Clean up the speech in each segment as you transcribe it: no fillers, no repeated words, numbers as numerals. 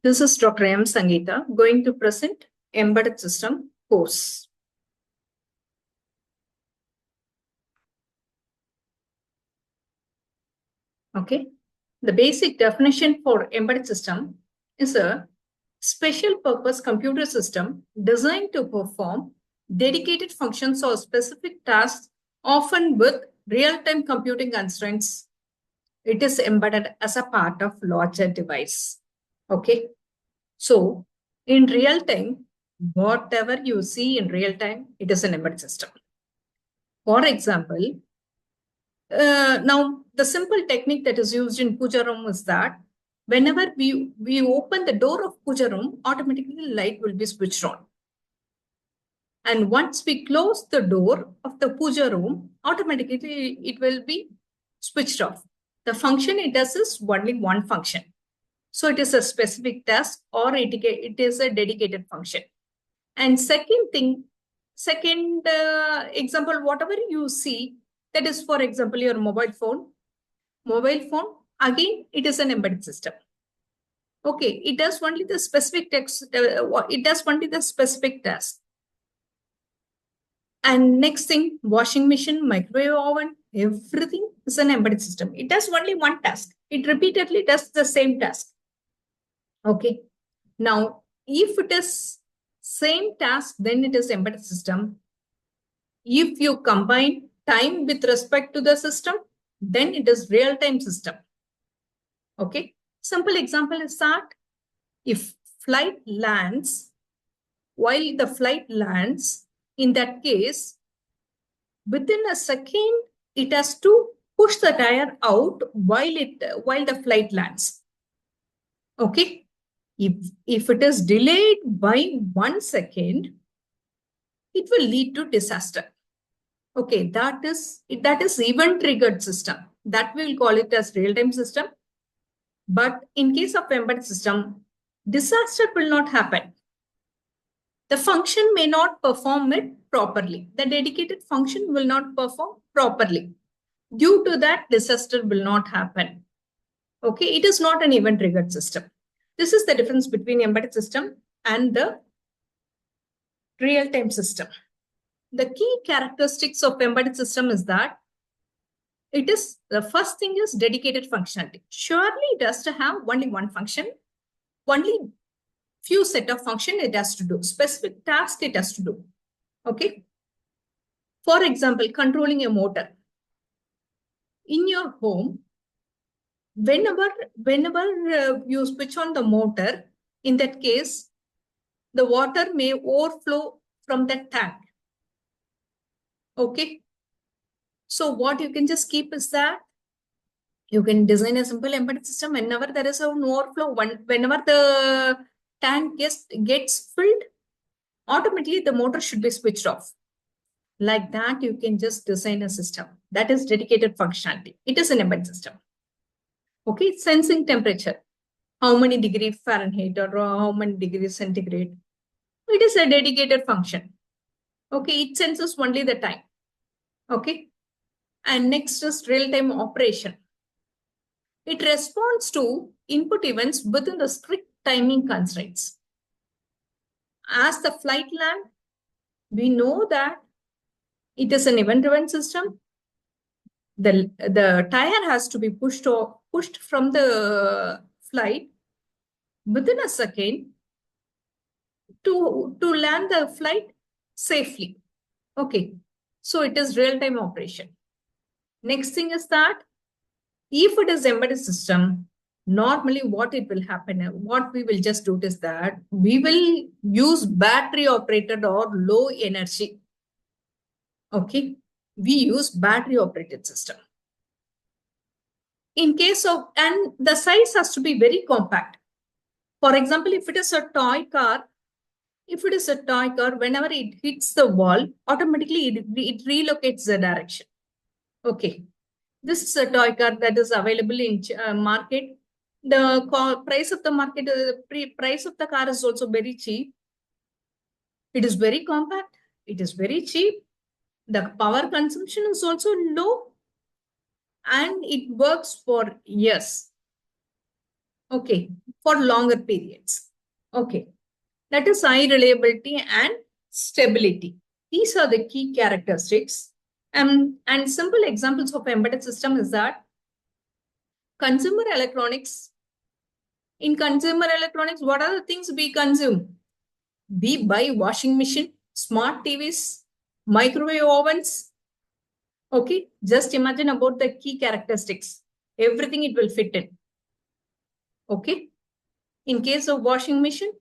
This is Dr. M. Sangeeta going to present Embedded System course. Okay. The basic definition for embedded system is a special purpose computer system designed to perform dedicated functions or specific tasks, often with real-time computing constraints. It is embedded as a part of larger device. Okay. So in real time, whatever you see in real time, it is an embedded system. For example, now the simple technique that is used in puja room is that whenever we open the door of puja room, automatically the light will be switched on. And once we close the door of the puja room, automatically it will be switched off. The function it does is only one function. So it is a specific task or it is a dedicated function. And second example, whatever you see, that is, for example, your mobile phone. Mobile phone, again, it is an embedded system. Okay, it does only the specific text, it does only the specific task. And next thing, washing machine, microwave oven, everything is an embedded system. It does only one task. It repeatedly does the same task. Okay. Now, if it is same task, then it is embedded system. If you combine time with respect to the system, then it is real-time system. Okay. Simple example is that if flight lands, while the flight lands, in that case, within a second, it has to push the tire out while the flight lands. Okay. If it is delayed by 1 second, it will lead to disaster. Okay, that is event-triggered system. That we will call it as real-time system. But in case of embedded system, disaster will not happen. The function may not perform it properly. The dedicated function will not perform properly. Due to that, disaster will not happen. Okay, it is not an event-triggered system. This is the difference between embedded system and the real-time system. The key characteristics of embedded system is that the first thing is dedicated functionality. Surely it has to have only one function, only few set of function it has to do, specific task it has to do. Okay. For example, controlling a motor. In your home, whenever you switch on the motor, in that case, the water may overflow from that tank. Okay. So what you can just keep is that you can design a simple embedded system. Whenever there is an overflow, whenever the tank gets filled, automatically the motor should be switched off. Like that, you can just design a system that is dedicated functionality. It is an embedded system. Okay, sensing temperature, how many degrees Fahrenheit or how many degrees centigrade. It is a dedicated function. Okay, it senses only the time. Okay, and next is real-time operation. It responds to input events within the strict timing constraints. As the flight land, we know that it is an event-driven system. The tire has to be pushed from the flight within a second to land the flight safely. Okay, so it is real-time operation. Next thing is that if it is embedded system, normally what it will happen, what we will just do is that we will use battery operated or low energy. Okay, we use battery operated system. In case of, and the size has to be very compact. For example, if it is a toy car, whenever it hits the wall, automatically it relocates the direction. Okay. This is a toy car that is available in market. The price of the market, price of the car is also very cheap. It is very compact. It is very cheap. The power consumption is also low. And it works for years. Okay. for longer periods. Okay, that is high reliability and stability. These are the key characteristics. And simple examples of embedded system is that consumer electronics. In consumer electronics, what are the things we consume? We buy washing machine, smart TVs, microwave ovens. Okay, just imagine about the key characteristics. Everything it will fit in. Okay, in case of washing machine,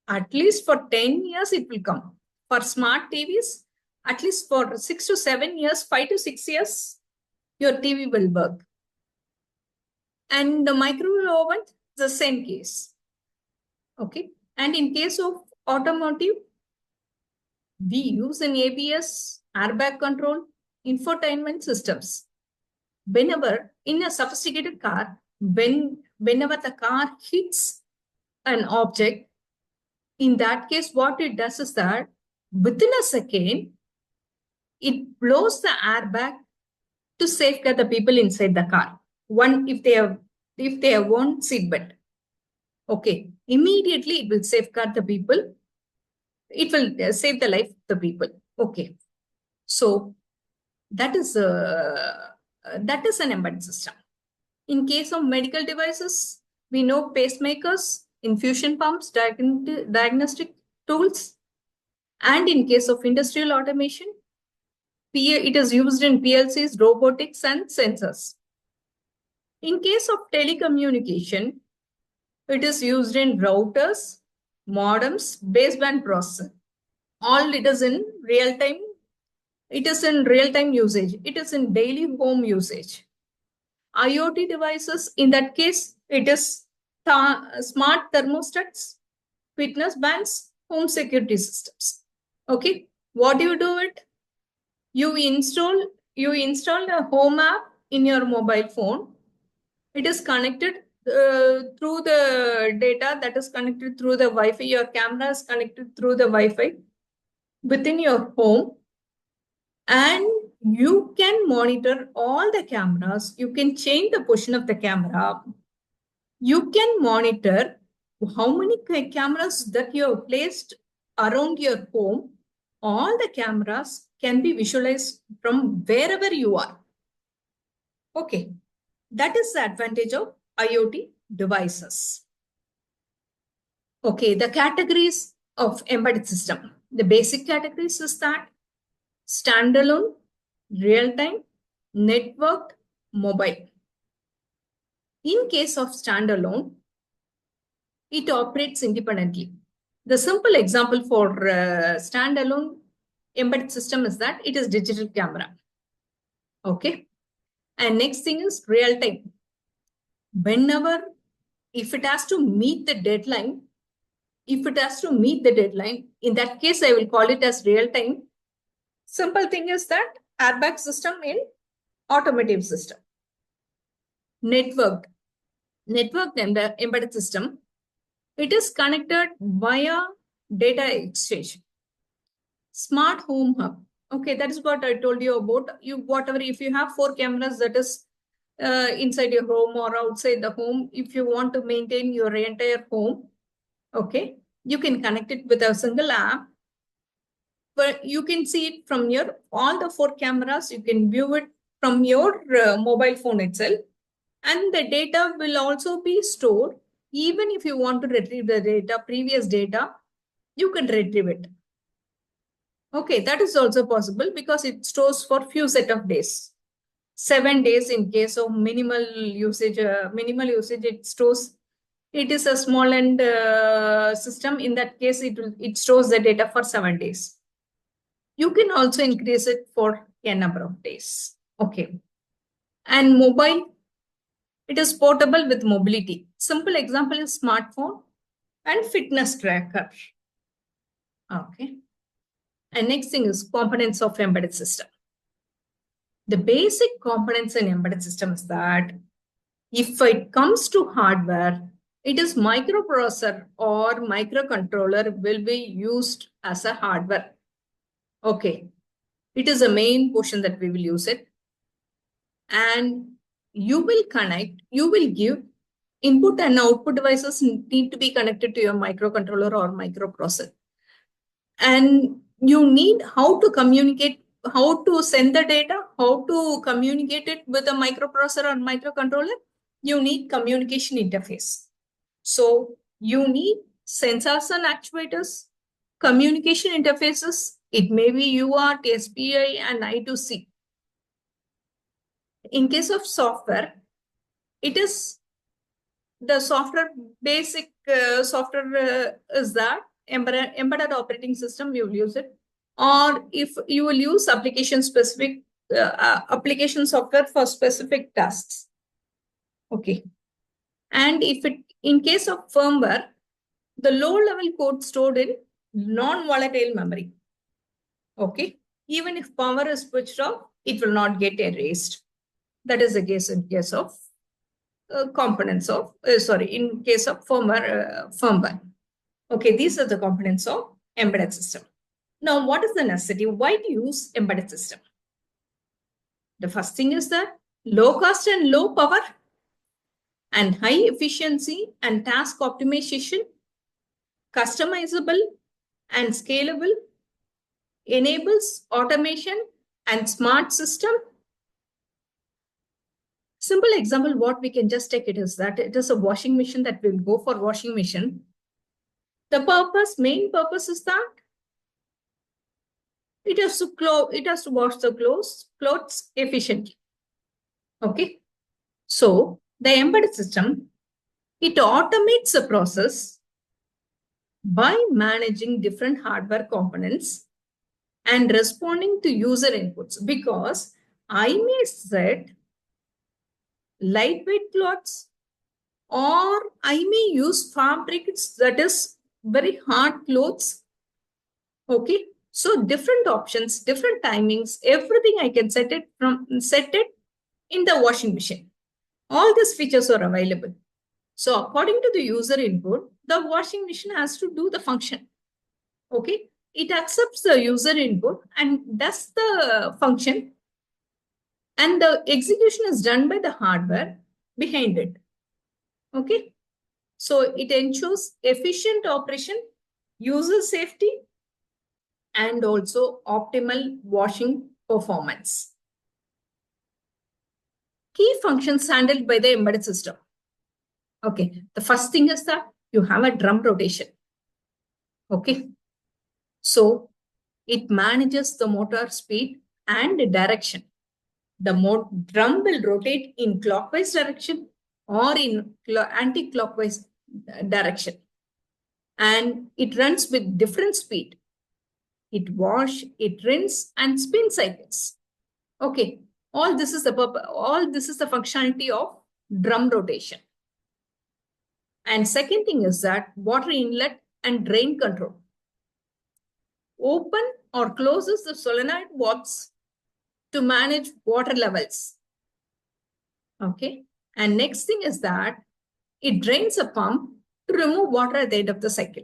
at least for 10 years it will come. For smart TVs, at least for 6 to 7 years, 5 to 6 years, your TV will work. And the microwave oven, the same case. Okay. And in case of automotive, we use an ABS, airbag control, infotainment systems. Whenever in a sophisticated car, whenever the car hits an object, in that case, what it does is that within a second, it blows the airbag to safeguard the people inside the car. One, if they have one seatbelt, okay, immediately it will safeguard the people. It will save the life of the people. Okay, so that is an embedded system. In case of medical devices, we know pacemakers, infusion pumps, diagnostic tools, and in case of industrial automation, it is used in PLCs, robotics, and sensors. In case of telecommunication, it is used in routers, modems, baseband processing. All it is in real time. It is in real time usage. It is in daily home usage. IoT devices, in that case, it is smart thermostats, fitness bands, home security systems. Okay, what do you do it? You install a home app in your mobile phone. It is connected through the data that is connected through the Wi-Fi. Your camera is connected through the Wi-Fi within your home, and you can monitor all the cameras. You can change the position of the camera. You can monitor how many cameras that you have placed around your home. All the cameras can be visualized from wherever you are. Okay, that is the advantage of IoT devices. Okay, the categories of embedded system. The basic categories is that standalone, real-time, networked, mobile. In case of standalone, it operates independently. The simple example for standalone embedded system is that it is digital camera. Okay. And next thing is real time. Whenever, if it has to meet the deadline, in that case, I will call it as real time. Simple thing is that airbag system in automotive system. Networked embedded system. It is connected via data exchange. Smart home hub. Okay, that is what I told you about. Whatever, if you have 4 cameras that is inside your home or outside the home, if you want to maintain your entire home, okay, you can connect it with a single app. But you can see it from all the 4 cameras. You can view it from your mobile phone itself. And the data will also be stored. Even if you want to retrieve the data, previous data, you can retrieve it. Okay, that is also possible because it stores for few set of days. 7 days in case of minimal usage. It stores. It is a small end system. In that case, it stores the data for 7 days. You can also increase it for a number of days. Okay. And mobile, it is portable with mobility. Simple example is smartphone and fitness tracker. Okay. And next thing is components of embedded system. The basic components in embedded system is that if it comes to hardware, it is microprocessor or microcontroller will be used as a hardware. Okay. It is a main portion that we will use it. And you will give input and output devices need to be connected to your microcontroller or microprocessor. And you need how to communicate, how to send the data, how to communicate it with a microprocessor or microcontroller. You need communication interface. So you need sensors and actuators, communication interfaces. It may be UART, SPI, and I2C. In case of software, it is the software, basic software is that embedded operating system, you will use it. Or if you will use application specific application software for specific tasks. Okay. And if it, in case of firmware, the low level code stored in non-volatile memory. Okay. Even if power is switched off, it will not get erased. That is the case in case of components of, in case of firmware. Okay, these are the components of embedded system. Now, what is the necessity? Why to use embedded system? The first thing is that low cost and low power and high efficiency and task optimization, customizable and scalable, enables automation and smart system. Simple example, what we can just take it is that it is a washing machine that will go for washing machine. The main purpose is that it has to wash the clothes efficiently. Okay. So the embedded system, it automates the process by managing different hardware components and responding to user inputs, because I may set lightweight cloths, or I may use fabrics that is very hard clothes. Okay. So different options, different timings, everything I can set it in the washing machine. All these features are available. So according to the user input, the washing machine has to do the function. Okay. It accepts the user input and does the function, and the execution is done by the hardware behind it. Okay. So it ensures efficient operation, user safety, and also optimal washing performance. Key functions handled by the embedded system. Okay. The first thing is that you have a drum rotation. Okay. So it manages the motor speed and direction. The drum will rotate in clockwise direction or in anti-clockwise direction. And it runs with different speed. It wash, it rinse, and spin cycles. Okay. All this is the functionality of drum rotation. And second thing is that water inlet and drain control. Open or closes the solenoid valves to manage water levels. Okay. And next thing is that it drains a pump to remove water at the end of the cycle.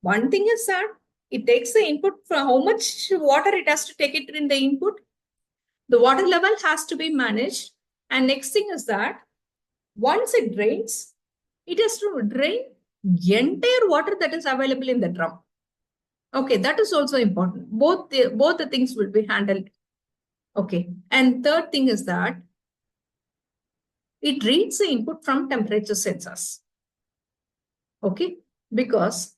One thing is that it takes the input for how much water it has to take it in the input. The water level has to be managed. And next thing is that once it drains, it has to drain entire water that is available in the drum. Okay, that is also important. Both the things will be handled. Okay. And third thing is that it reads the input from temperature sensors. Okay. Because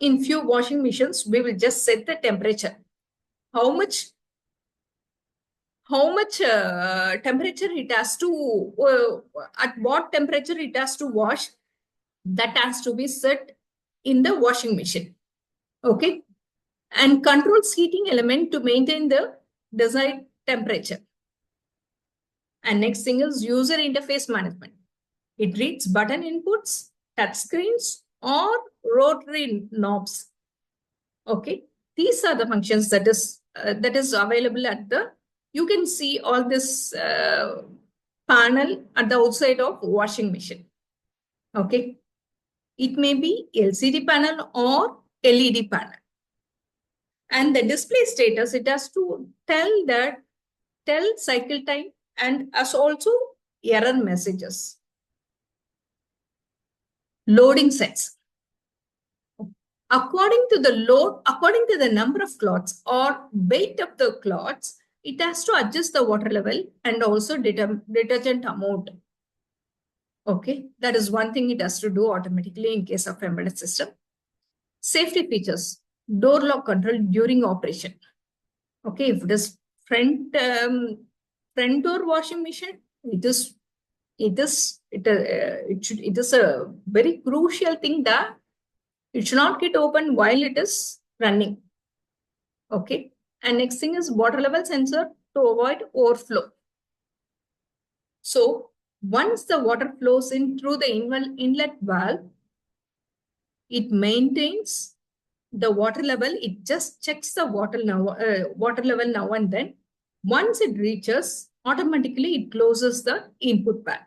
in few washing machines, we will just set the temperature. How much temperature it has to, at what temperature it has to wash, that has to be set in the washing machine. Okay. And controls heating element to maintain the desired temperature. And next thing is user interface management. It reads button inputs, touch screens, or rotary knobs. Okay. These are the functions that is available at the, you can see all this panel at the outside of washing machine. Okay. It may be LCD panel or LED panel. And the display status, it has to tell cycle time and as also error messages. Loading sets. According to the number of cloths or weight of the cloths, it has to adjust the water level and also detergent amount. Okay, that is one thing it has to do automatically in case of embedded system. Safety features, door lock control during operation. Okay, if it is front door washing machine, it is a very crucial thing that it should not get opened while it is running. Okay, and next thing is water level sensor to avoid overflow. So once the water flows in through the inlet valve, it maintains the water level. It just checks the water level now and then. Once it reaches, automatically it closes the input valve.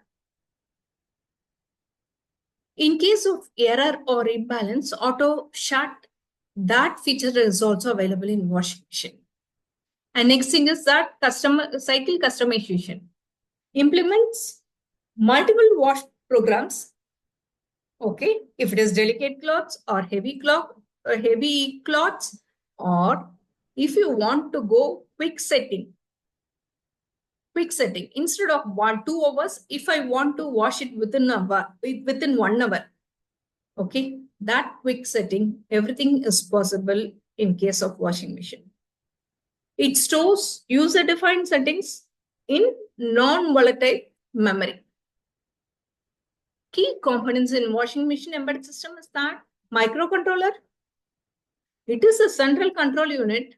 In case of error or imbalance, auto shut, that feature is also available in washing machine. And next thing is that cycle customization. Implements multiple wash programs. Okay, if it is delicate cloths or heavy cloths, or if you want to go quick setting, instead of 2 hours, if I want to wash it within 1 hour, okay, that quick setting, everything is possible in case of washing machine. It stores user-defined settings in non-volatile memory. Key components in washing machine embedded system is that microcontroller. It is a central control unit.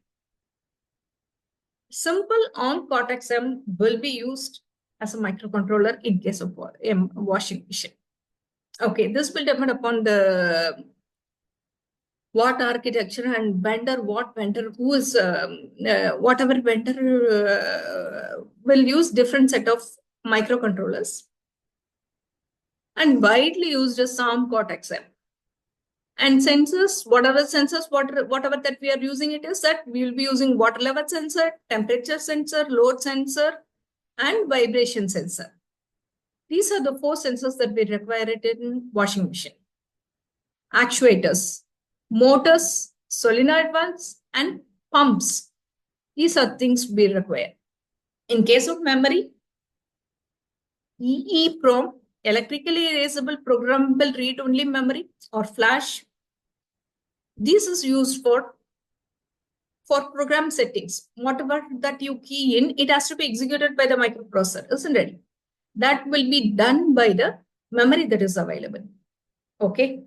Simple ARM Cortex-M will be used as a microcontroller in case of washing machine. Okay, this will depend upon the what architecture and vendor, who is whatever vendor will use different set of microcontrollers, and widely used as ARM Cortex-M. And sensors, whatever that we are using, it is that we will be using water level sensor, temperature sensor, load sensor, and vibration sensor. These are the 4 sensors that we require it in washing machine. Actuators, motors, solenoid valves, and pumps. These are things we require. In case of memory, EEPROM, electrically erasable programmable read-only memory, or flash. This is used for program settings. Whatever that you key in, it has to be executed by the microprocessor, isn't it? That will be done by the memory that is available. Okay.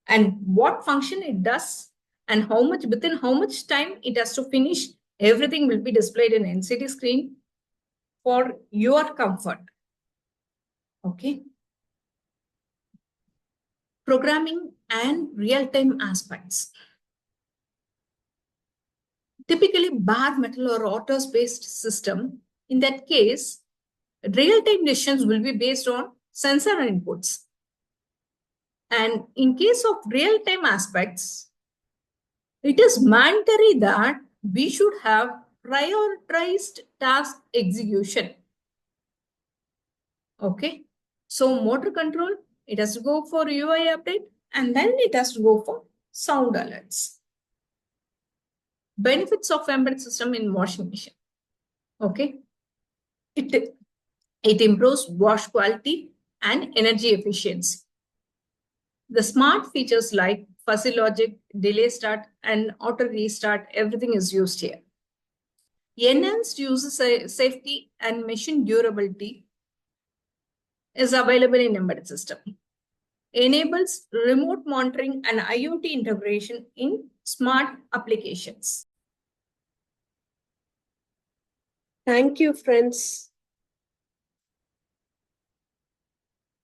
And what function it does and within how much time it has to finish, everything will be displayed in LCD screen for your comfort. Okay. Programming and real-time aspects. Typically bare metal or autos-based system. In that case, real-time decisions will be based on sensor inputs. And in case of real-time aspects, it is mandatory that we should have prioritized task execution. Okay. So motor control, it has to go for UI update, and then it has to go for sound alerts. Benefits of embedded system in washing machine. Okay. It improves wash quality and energy efficiency. The smart features like fuzzy logic, delay start, and auto restart, everything is used here. Enhanced user safety and machine durability is available in embedded system. Enables remote monitoring and IoT integration in smart applications. Thank you, friends.